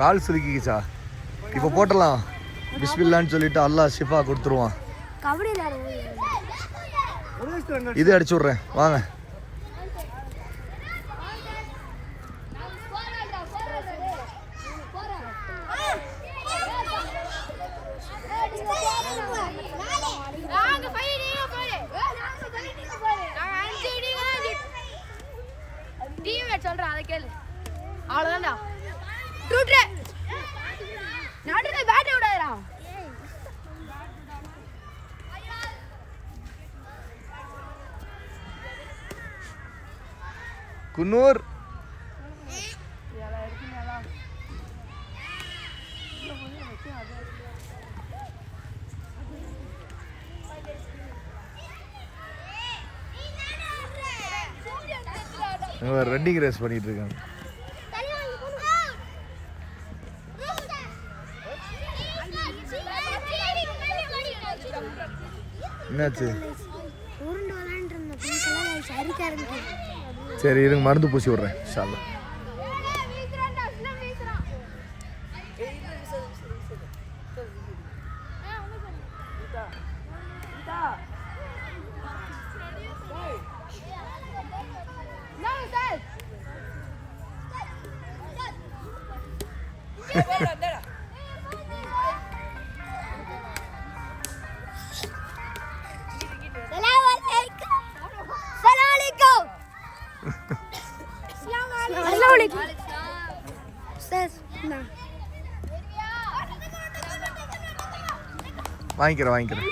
கால் சுலுக்கிச்சா? இப்போ போட்டலாம். பிஸ்மில்லான்னு சொல்லிட்டு அல்லாஹ் ஷிஃபா கொடுத்துருவான். இது அடிச்சு விட்றேன் வாங்க. சொல்றேன் அதை கேளு. அவ்வளவுதான்டா. டூட்ரே நாட்டுல பேட் விடாதடா. குன்னூர் ரன்னிங் ரேஸ் பண்ணிட்டு இருக்காங்க. என்னாச்சு? சரி இருங்க, மருந்து பூசி விட்றேன். இன்ஷால்லா. வாங்கிக்கிறேன்.